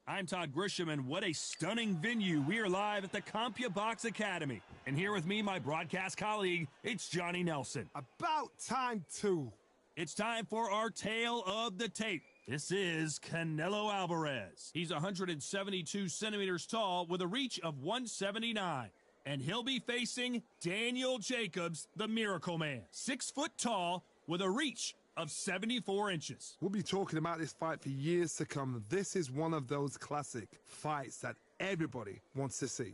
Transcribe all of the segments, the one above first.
I'm Todd Grisham, and what a stunning venue. We are live at the CompuBox Academy. And here with me, my broadcast colleague, it's Johnny Nelson. About time, too. It's time for our tale of the tape. This is Canelo Alvarez. He's 172 centimeters tall with a reach of 179. And he'll be facing Daniel Jacobs, the Miracle Man. 6 foot tall with a reach of 74 inches. We'll be talking about this fight for years to come. This is one of those classic fights that everybody wants to see.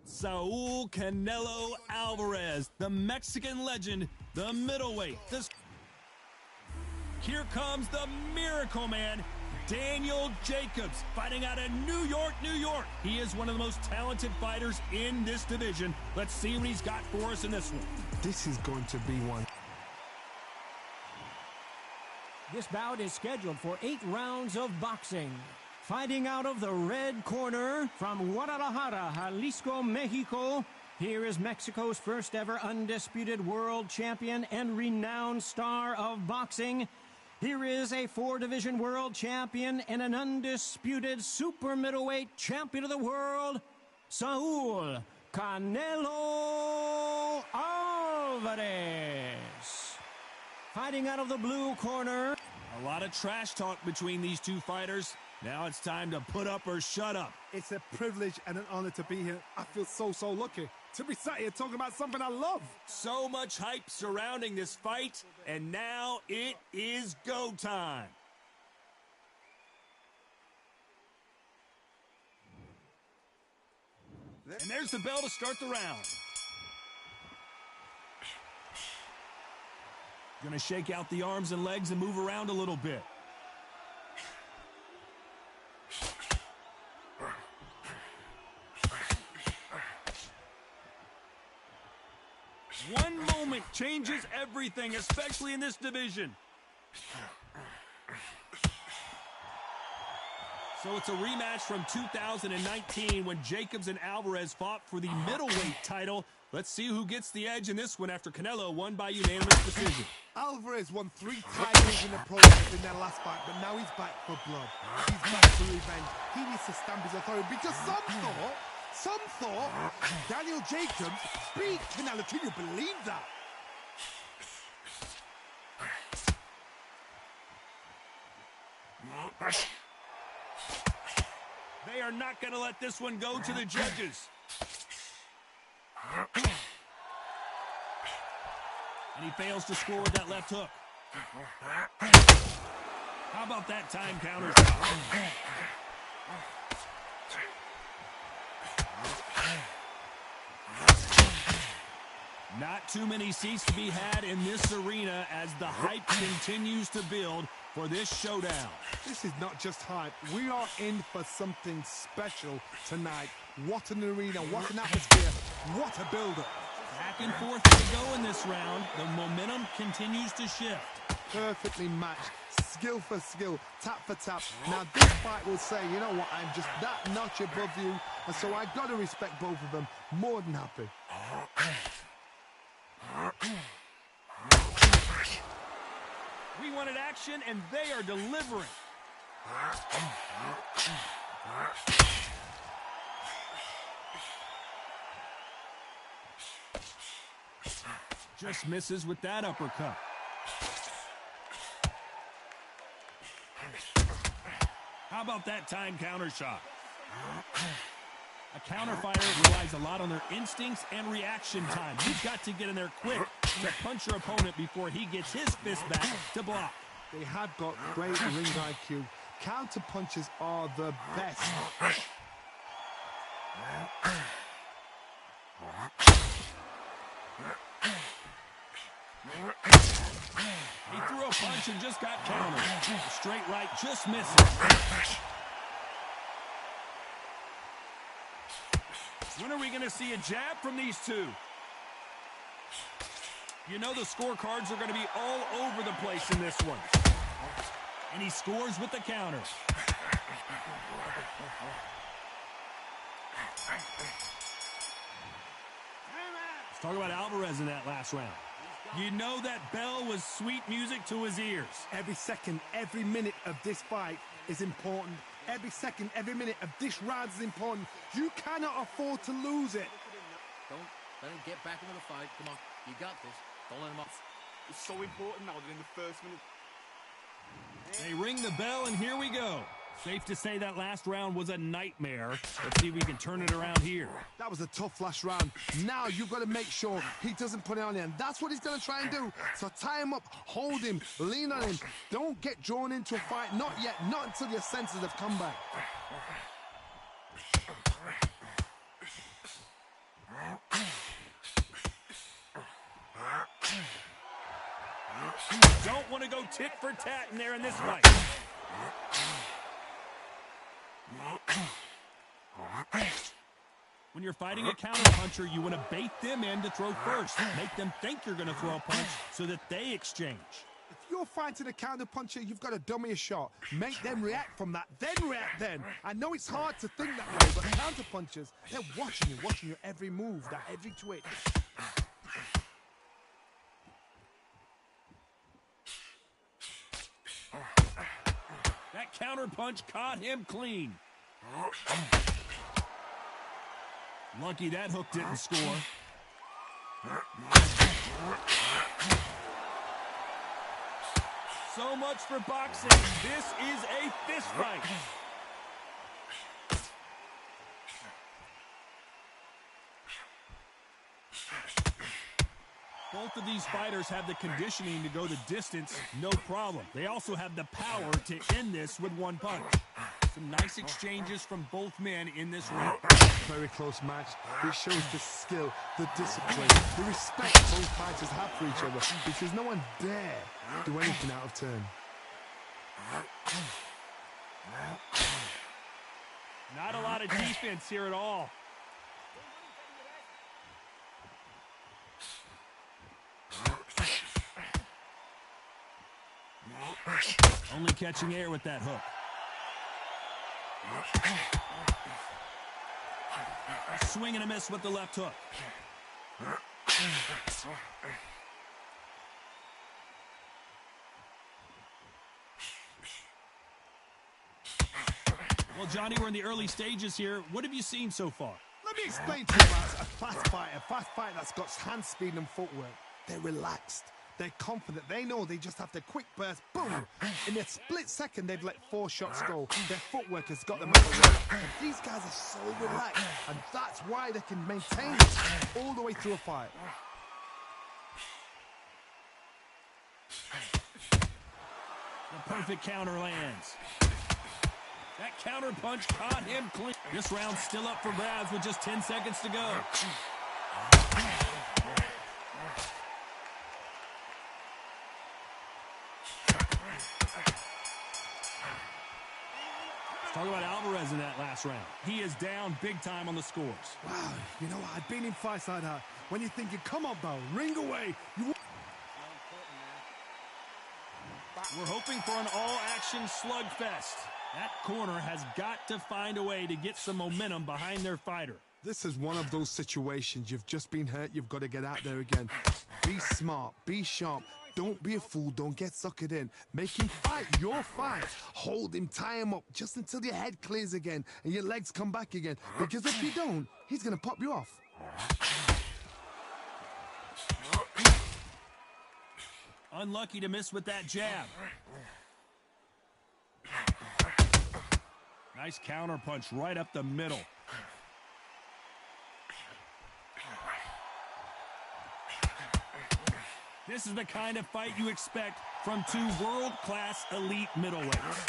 Saul Canelo Alvarez, the Mexican legend, the middleweight. Here comes the Miracle Man, Daniel Jacobs, fighting out of New York, New York. He is one of the most talented fighters in this division. Let's see what he's got for us in this one. This is going to be one. This bout is scheduled for 8 rounds of boxing. Fighting out of the red corner from Guadalajara, Jalisco, Mexico, here is Mexico's first ever undisputed world champion and renowned star of boxing. Here is a 4-division world champion and an undisputed super middleweight champion of the world, Saul Canelo Alvarez. Fighting out of the blue corner. A lot of trash talk between these two fighters. Now it's time to put up or shut up. It's a privilege and an honor to be here. I feel so lucky to be sat here talking about something I love. So much hype surrounding this fight, and now it is go time. And there's the bell to start the round. Gonna shake out the arms and legs and move around a little bit. One moment changes everything, especially in this division. So it's a rematch from 2019 when Jacobs and Alvarez fought for the middleweight title. Let's see who gets the edge in this one after Canelo won by unanimous decision. Alvarez won 3 titles in the process in their last fight, but now he's back for blood. He's back for revenge. He needs to stamp his authority because some thought Daniel Jacobs beat Canelo. Can you believe that? They are not going to let this one go to the judges. And he fails to score with that left hook. How about that time counter? Not too many seats to be had in this arena as the hype continues to build for this showdown. This is not just hype. We are in for something special tonight. What an arena, what an atmosphere, what a build-up. Back and forth they go in this round. The momentum continues to shift. Perfectly matched, skill for skill, tap for tap. Now this fight will say, you know what, I'm just that notch above you, and so I got to respect both of them. More than happy. We wanted action, and they are delivering. Just misses with that uppercut. How about that time counter shot? A counter fighter relies a lot on their instincts and reaction time. You've got to get in there quick to punch your opponent before he gets his fist back to block. They have got great ring IQ. Counter punches are the best. He threw a punch and just got countered. A straight right just misses. When are we going to see a jab from these two? You know the scorecards are going to be all over the place in this one. And he scores with the counter. Let's talk about Alvarez in that last round. You know that bell was sweet music to his ears. Every second, every minute of this fight is important. Every second, every minute of this round is important. You cannot afford to lose it. Don't let him get back into the fight. Come on, you got this. Don't let him off. It's so important now that in the first minute. They ring the bell, and here we go. Safe to say that last round was a nightmare. Let's see if we can turn it around here. That was a tough last round. Now you've got to make sure he doesn't put it on him. That's what he's going to try and do. So tie him up, hold him, lean on him. Don't get drawn into a fight. Not yet. Not until your senses have come back. You don't want to go tit for tat in there in this fight. When you're fighting a counterpuncher, you want to bait them in to throw first. Make them think you're going to throw a punch so that they exchange. If you're fighting a counterpuncher, you've got to dummy a shot. Make them react from that, then react then. I know it's hard to think that way, but counterpunchers, they're watching your every move, that every twitch. That counter punch caught him clean. Lucky that hook didn't score. So much for boxing. This is a fist fight. Both of these fighters have the conditioning to go the distance, no problem. They also have the power to end this with one punch. Some nice exchanges from both men in this round. Very close match. It shows the skill, the discipline, the respect both fighters have for each other, because no one dare do anything out of turn. Not a lot of defense here at all. Only catching air with that hook. A swing and a miss with the left hook. Well, Johnny, we're in the early stages here. What have you seen so far? Let me explain to you about a fast fighter that's got hand speed and footwork. They're relaxed. They're confident. They know they just have to quick burst, boom. In a split second, they've let 4 shots go. Their footwork has got them out of the way. And these guys are so relaxed, and that's why they can maintain it all the way through a fight. The perfect counter lands. That counter punch caught him clean. This round's still up for grabs with just 10 seconds to go. Let's talk about Alvarez in that last round. He is down big time on the scores. Wow, you know what? I've been in fights like that. When you're thinking, come on, Bo, ring away. We're hoping for an all-action slugfest. That corner has got to find a way to get some momentum behind their fighter. This is one of those situations. You've just been hurt. You've got to get out there again. Be smart. Be sharp. Don't be a fool. Don't get suckered in. Make him fight your fight. Hold him. Tie him up just until your head clears again and your legs come back again. Because if you don't, he's going to pop you off. Unlucky to miss with that jab. Nice counter punch right up the middle. This is the kind of fight you expect from 2 world-class elite middleweights.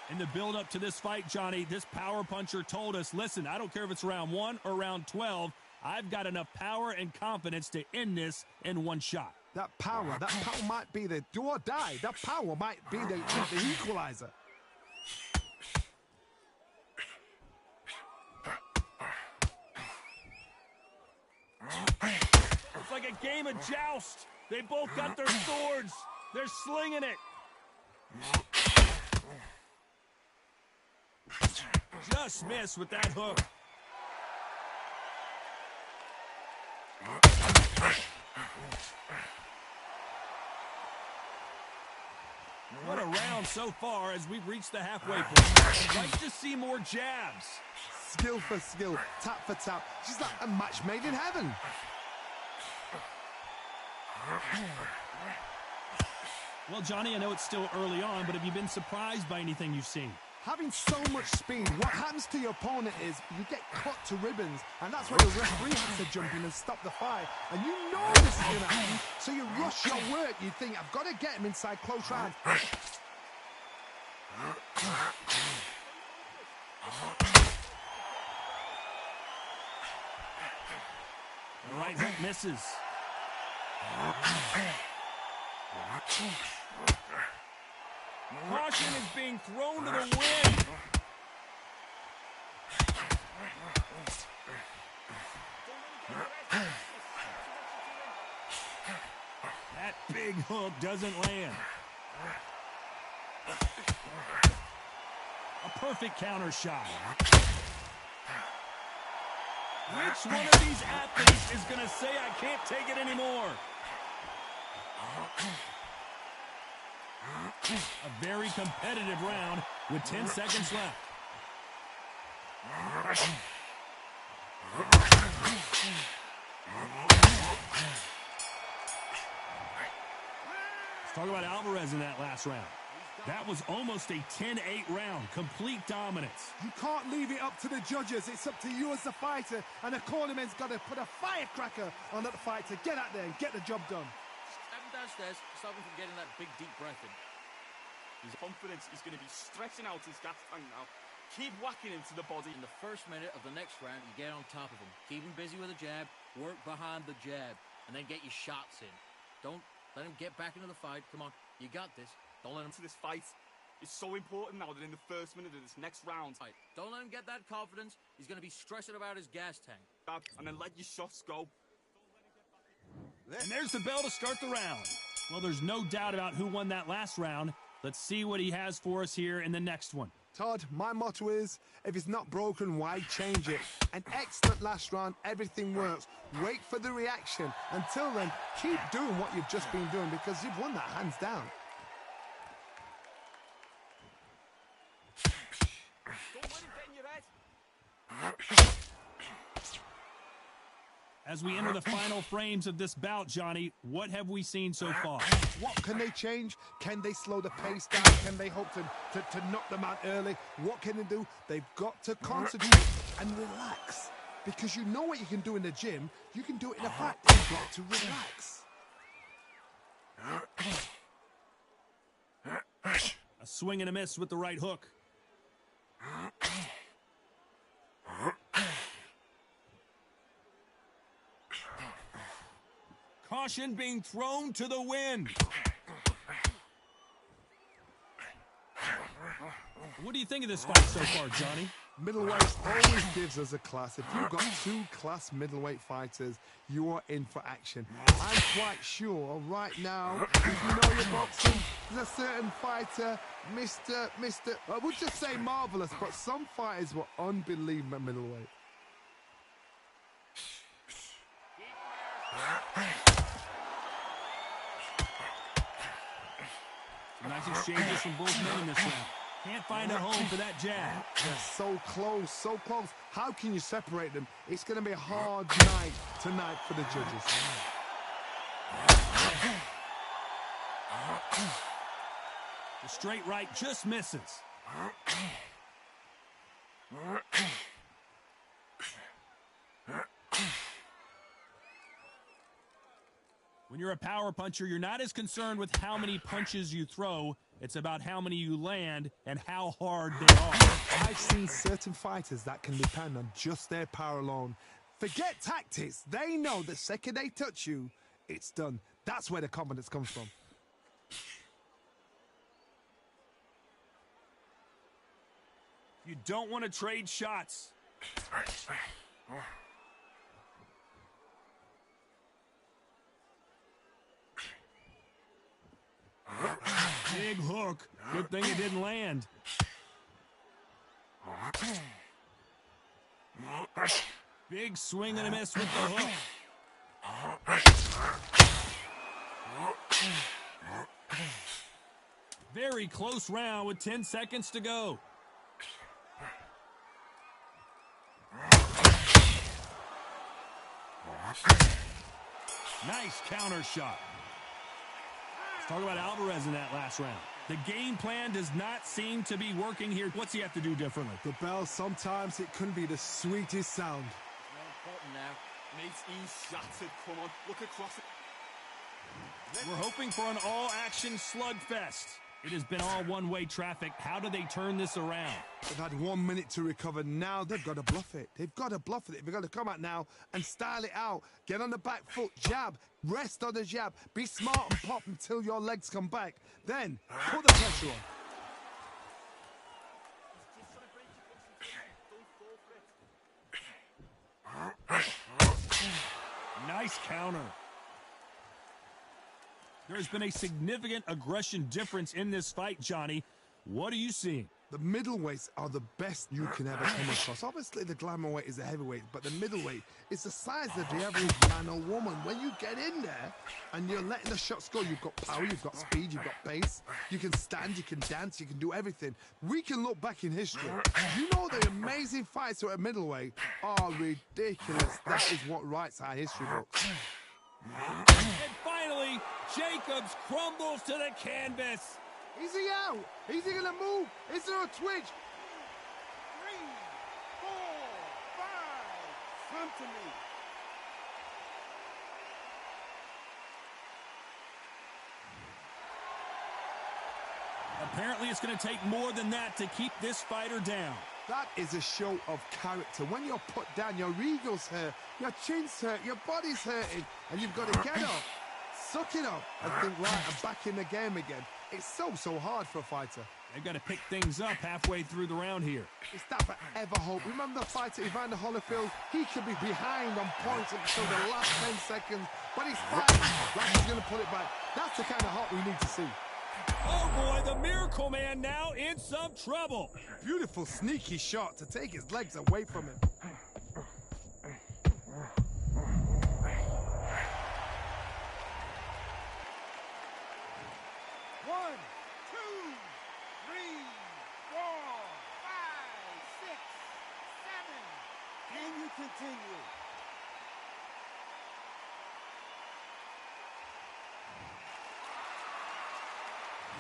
In the build-up to this fight, Johnny, this power puncher told us, listen, I don't care if it's round 1 or round 12, I've got enough power and confidence to end this in one shot. That power might be the do or die. That power might be the equalizer. It's like a game of joust. They both got their swords. They're slinging it. Just missed with that hook. What a round so far as we've reached the halfway point. I'd like to see more jabs. Skill for skill, tap for tap. She's like a match made in heaven. Well, Johnny, I know it's still early on, but have you been surprised by anything you've seen? Having so much speed, what happens to your opponent is you get cut to ribbons, and that's where the referee has to jump in and stop the fight. And you know this is going to happen, so you rush your work. You think, I've got to get him inside close rounds. The right hook misses. Caution is being thrown to the wind. That big hook doesn't land. A perfect counter shot. Which one of these athletes is going to say, I can't take it anymore? A very competitive round with 10 seconds left. Let's talk about Alvarez in that last round. That was almost a 10-8 round, complete dominance. You can't leave it up to the judges. It's up to you as the fighter, and the cornerman's got to put a firecracker on that fight to get out there and get the job done. Step him downstairs, stop him from getting that big, deep breath in. His confidence is going to be stretching out his gas tank now. Keep whacking him to the body. In the first minute of the next round, you get on top of him. Keep him busy with a jab, work behind the jab, and then get your shots in. Don't let him get back into the fight. Come on, you got this. Don't let him... To this fight is so important now that in the first minute of this next round... Don't let him get that confidence. He's going to be stressing about his gas tank. And then let your shots go. And there's the bell to start the round. Well, there's no doubt about who won that last round. Let's see what he has for us here in the next one. Todd, my motto is, if it's not broken, why change it? An excellent last round, everything works. Wait for the reaction. Until then, keep doing what you've just been doing because you've won that hands down. Don't let him get in your head. As we enter the final frames of this bout, Johnny, what have we seen so far? What can they change? Can they slow the pace down? Can they hope to knock them out early? What can they do? They've got to concentrate and relax. Because you know what you can do in the gym, you can do it in a fight. They've got to relax. A swing and a miss with the right hook. Caution being thrown to the wind. What do you think of this fight so far, Johnny? Middleweight always gives us a class. If you've got two class middleweight fighters, you are in for action. I'm quite sure right now, if you know your boxing, there's a certain fighter, Mr. I would just say marvelous, but some fighters were unbelievable at middleweight. Some nice exchanges from both men in this round. Can't find a home for that jab. They're so close, so close. How can you separate them? It's going to be a hard night tonight for the judges. The straight right just misses. When you're a power puncher, you're not as concerned with how many punches you throw. It's about how many you land and how hard they are. I've seen certain fighters that can depend on just their power alone. Forget tactics. They know the second they touch you, it's done. That's where the confidence comes from. You don't want to trade shots. Big hook. Good thing it didn't land. Big swing and a miss with the hook. Very close round with 10 seconds to go. Nice counter shot. Let's talk about Alvarez in that last round. The game plan does not seem to be working here. What's he have to do differently? The bell, sometimes it couldn't be the sweetest sound. More important now. Mate, he's shattered. Come on, look across it. We're hoping for an all-action slugfest. It has been all one-way traffic. How do they turn this around? They've had 1 minute to recover. Now they've got to bluff it. They've got to bluff it. They've got to come out now and style it out. Get on the back foot, jab, rest on the jab. Be smart and pop until your legs come back. Then put the pressure on. Nice counter. There has been a significant aggression difference in this fight, Johnny. What are you seeing? The middleweights are the best you can ever come across. Obviously, the glamour weight is a heavyweight, but the middleweight is the size of the average man or woman. When you get in there and you're letting the shots go, you've got power, you've got speed, you've got pace. You can stand, you can dance, you can do everything. We can look back in history. You know the amazing fights at middleweight are ridiculous. That is what writes our history books. And finally, Jacobs crumbles to the canvas. Is he out? Is he gonna move? Is there a twitch? 3, 4, 5. Come to me. Apparently, it's going to take more than that to keep this fighter down. That is a show of character. When you're put down, your ego's hurt, your chin's hurt, your body's hurting, and you've got to get up, suck it up, and think, right, I'm back in the game again. It's so hard for a fighter. They've got to pick things up halfway through the round here. It's that forever hope. Remember the fighter Evander Holyfield? He could be behind on points until the last 10 seconds, but he's fighting like he's going to pull it back. That's the kind of hope we need to see. Oh boy, the Miracle Man now in some trouble. Beautiful sneaky shot to take his legs away from him. One, 2, 3, 4, 5, 6, 7. Can you continue?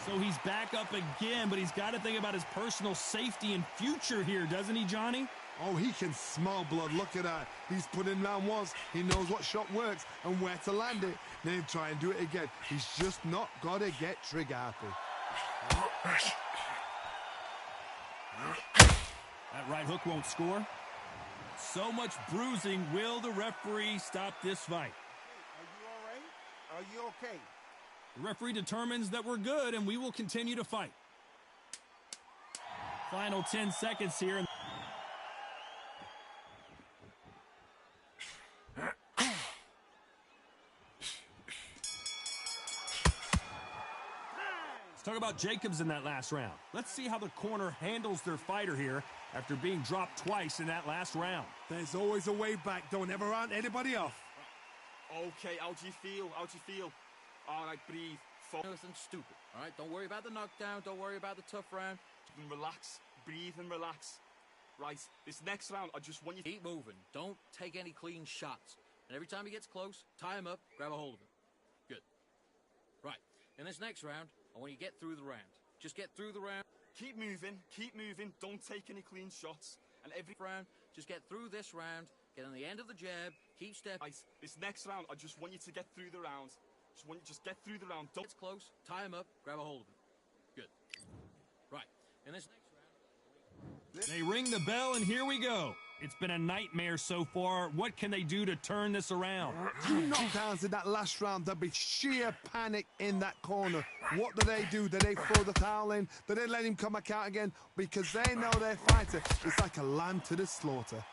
So he's back up again, but he's got to think about his personal safety and future here, doesn't he, Johnny? Oh, he can smell blood. Look at that. He's put in round once. He knows what shot works and where to land it. Then he'll try and do it again. He's just not got to get trigger happy. That right hook won't score. So much bruising. Will the referee stop this fight? Are you all right? Are you okay? The referee determines that we're good, and we will continue to fight. Final 10 seconds here. Let's talk about Jacobs in that last round. Let's see how the corner handles their fighter here after being dropped twice in that last round. There's always a way back. Don't ever round anybody off. Okay, how do you feel? How do you feel? All right, breathe. Nothing stupid, all right? Don't worry about the knockdown. Don't worry about the tough round. And relax. Breathe and relax. Right, this next round, I just want you to Keep moving. Don't take any clean shots. And every time he gets close, tie him up, grab a hold of him. Good. Right. In this next round, I want you to get through the round. Just get through the round. keep moving. Don't take any clean shots. And every Round. Just get through this round. Get on the end of the jab. Keep stepping. this next round, I just want you to get through the round. Just get through the round. Don't. It's close. Tie him up. Grab a hold of him. Good. Right. In this next round. They ring the bell, and here we go. It's been a nightmare so far. What can they do to turn this around? 2 knockdowns in that last round. There'll be sheer panic in that corner. What do? Do they throw the towel in? Do they let him come back out again? Because they know their fighter is like a lamb to the slaughter.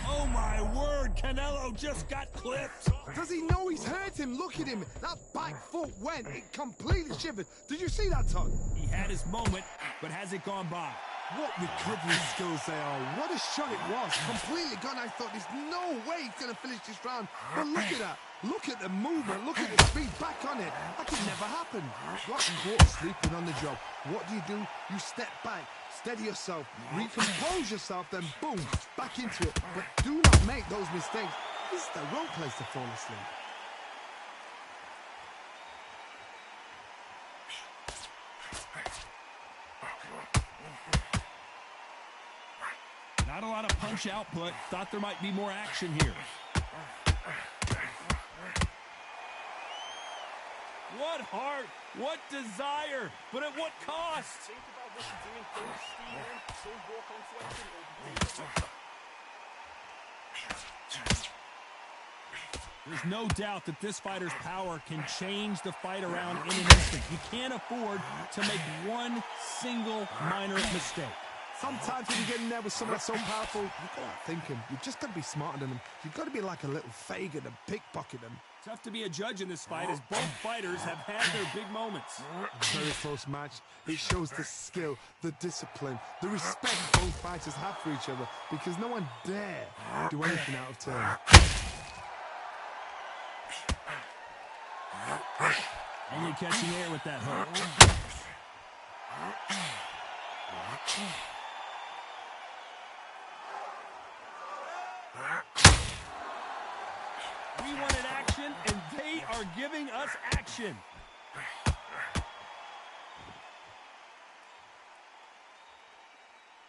Oh, my word. Canelo just got clipped. Does he know he's hurt him? Look at him. That back foot went. It completely shivered. Did you see that, Todd? He had his moment, but has it gone by? What recovery skills they are. What a shot it was. Completely gone. I thought there's no way he's going to finish this round. But look at that. Look at the movement. Look at the speed. Back on it. That could never happen. Got caught sleeping on the job. What do? You step back. Steady yourself. Recompose yourself. Then boom. Back into it. But do not make those mistakes. This is the wrong place to fall asleep. Not a lot of punch output. Thought there might be more action here. What heart, what desire, but at what cost? Think about what you're doing. Don't steam in. Don't walk onto anything. There's no doubt that this fighter's power can change the fight around in an instant. You can't afford to make one single minor mistake. Sometimes when you get in there with someone that's so powerful, you've got to think him. You've just got to be smarter than them. You've got to be like a little Fagin and pickpocket them. Tough to be a judge in this fight as both fighters have had their big moments. Very close match. It shows the skill, the discipline, the respect both fighters have for each other because no one dare do anything out of turn. Only catching air with that hook. We wanted action, and they are giving us action.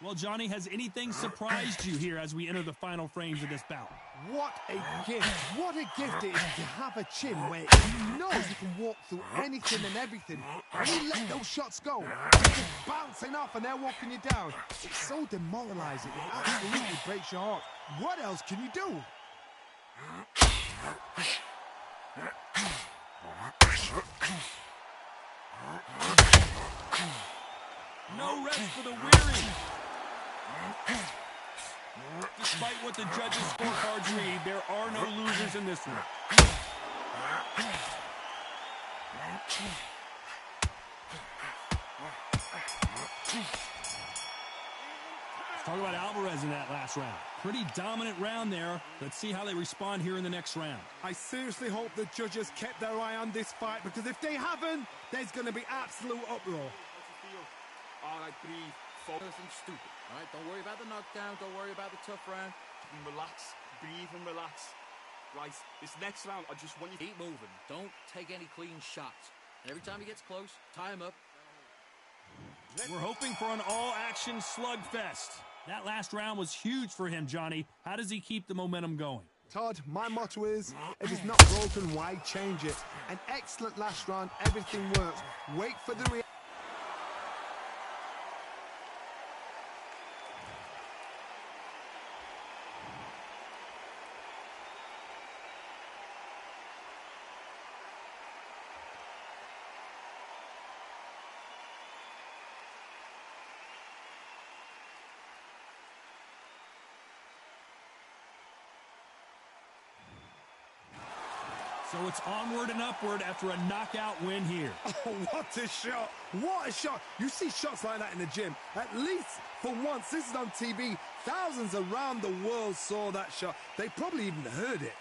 Well, Johnny, has anything surprised you here as we enter the final frames of this bout? What a gift. What a gift it is to have a chin where he knows you can walk through anything and everything. And he let those shots go. You're just bouncing off and they're walking you down. It's so demoralizing. It absolutely breaks your heart. What else can you do? No rest for the weary. Despite what the judges' scorecards read, there are no losers in this one. Let's talk about Alvarez in that last round. Pretty dominant round there. Let's see how they respond here in the next round. I seriously hope the judges kept their eye on this fight because if they haven't, there's going to be absolute uproar. How's it feel? All right, breathe. Focus and stupid. All right, don't worry about the knockdown. Don't worry about the tough round. And relax. Breathe and relax. Right, this next round, I just want you to Keep moving. Don't take any clean shots. And every time he gets close, tie him up. We're hoping for an all-action slugfest. That last round was huge for him, Johnny. How does he keep the momentum going? Todd, my motto is, if it's not broken, why change it? An excellent last round, everything works. Wait for the reaction. So it's onward and upward after a knockout win here. Oh, what a shot. What a shot. You see shots like that in the gym. At least for once, this is on TV. Thousands around the world saw that shot. They probably even heard it.